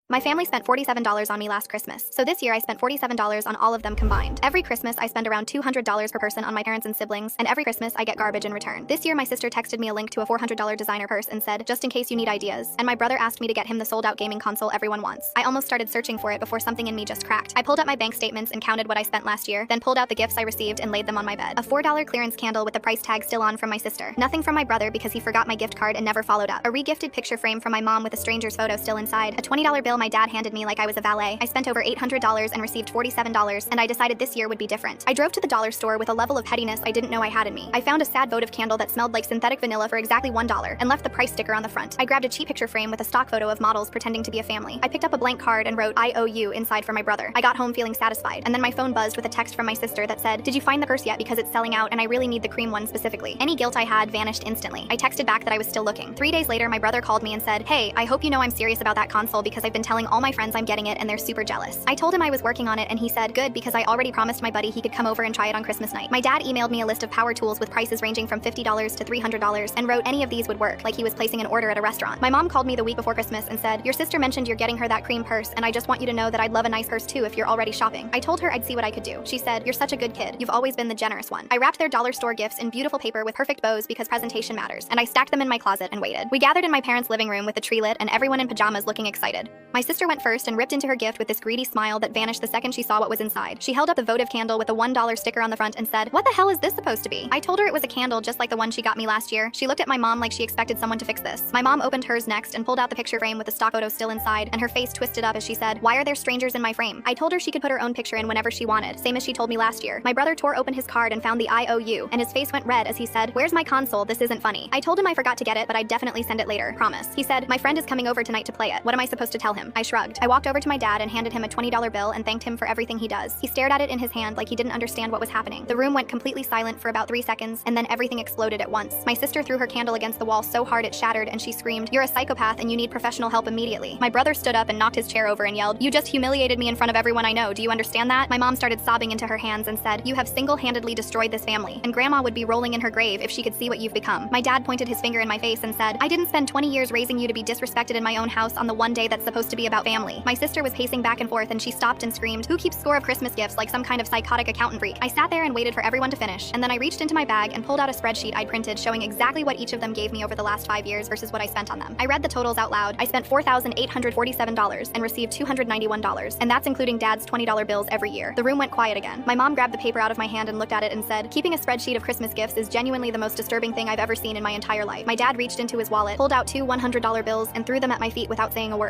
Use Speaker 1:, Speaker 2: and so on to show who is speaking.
Speaker 1: My family spent $47 on me last Christmas, so this year I spent $47 on all of them combined. Every Christmas I spend around $200 per person on my parents and siblings, and every Christmas I get garbage in return. This year my sister texted me a link to a $400 designer purse and said, just in case you need ideas, and my brother asked me to get him the sold-out gaming console everyone wants. I almost started searching for it before something in me just cracked. I pulled up my bank statements and counted what I spent last year, then pulled out the gifts I received and laid them on my bed. A $4 clearance candle with the price tag still on from my sister. Nothing from my brother because he forgot my gift card and never followed up. A re-gifted picture frame from my mom with a stranger's photo still inside. A $20 bill my dad handed me like I was a valet. I spent over $800 and received $47, and I decided this year would be different. I drove to the dollar store with a level of pettiness I didn't know I had in me. I found a sad votive candle that smelled like synthetic vanilla for exactly $1 and left the price sticker on the front. I grabbed a cheap picture frame with a stock photo of models pretending to be a family. I picked up a blank card and wrote I owe you inside for my brother. I got home feeling satisfied, and then my phone buzzed with a text from my sister that said, did you find the purse yet because it's selling out and I really need the cream one specifically. Any guilt I had vanished instantly. I texted back that I was still looking. 3 days later my brother called me and said, hey, I hope you know I'm serious about that console because I've been telling all my friends I'm getting it and they're super jealous. I told him I was working on it and he said, good, because I already promised my buddy he could come over and try it on Christmas night. My dad emailed me a list of power tools with prices ranging from $50 to $300 and wrote any of these would work, like he was placing an order at a restaurant. My mom called me the week before Christmas and said, your sister mentioned you're getting her that cream purse and I just want you to know that I'd love a nice purse too if you're already shopping. I told her I'd see what I could do. She said, you're such a good kid. You've always been the generous one. I wrapped their dollar store gifts in beautiful paper with perfect bows because presentation matters, and I stacked them in my closet and waited. We gathered in my parents' living room with the tree lit and everyone in pajamas looking excited. My sister went first and ripped into her gift with this greedy smile that vanished the second she saw what was inside. She held up the votive candle with a $1 sticker on the front and said, what the hell is this supposed to be? I told her it was a candle just like the one she got me last year. She looked at my mom like she expected someone to fix this. My mom opened hers next and pulled out the picture frame with the stock photo still inside, and her face twisted up as she said, why are there strangers in my frame? I told her she could put her own picture in whenever she wanted, same as she told me last year. My brother tore open his card and found the I owe you, and his face went red as he said, where's my console? This isn't funny. I told him I forgot to get it, but I'd definitely send it later. Promise. He said, my friend is coming over tonight to play it. What am I supposed to tell him? I shrugged. I walked over to my dad and handed him a $20 bill and thanked him for everything he does. He stared at it in his hand like he didn't understand what was happening. The room went completely silent for about 3 seconds, and then everything exploded at once. My sister threw her candle against the wall so hard it shattered, and she screamed, you're a psychopath and you need professional help immediately. My brother stood up and knocked his chair over and yelled, you just humiliated me in front of everyone I know. Do you understand that? My mom started sobbing into her hands and said, you have single-handedly destroyed this family, and grandma would be rolling in her grave if she could see what you've become. My dad pointed his finger in my face and said, I didn't spend 20 years raising you to be disrespected in my own house on the one day that's supposed to be about family. My sister was pacing back and forth and she stopped and screamed, who keeps score of Christmas gifts like some kind of psychotic accountant freak? I sat there and waited for everyone to finish, and then I reached into my bag and pulled out a spreadsheet I'd printed showing exactly what each of them gave me over the last 5 years versus what I spent on them. I read the totals out loud. I spent $4,847 and received $291, and that's including dad's $20 bills every year. The room went quiet again. My mom grabbed the paper out of my hand and looked at it and said, keeping a spreadsheet of Christmas gifts is genuinely the most disturbing thing I've ever seen in my entire life. My dad reached into his wallet, pulled out two $100 bills, and threw them at my feet without saying a word.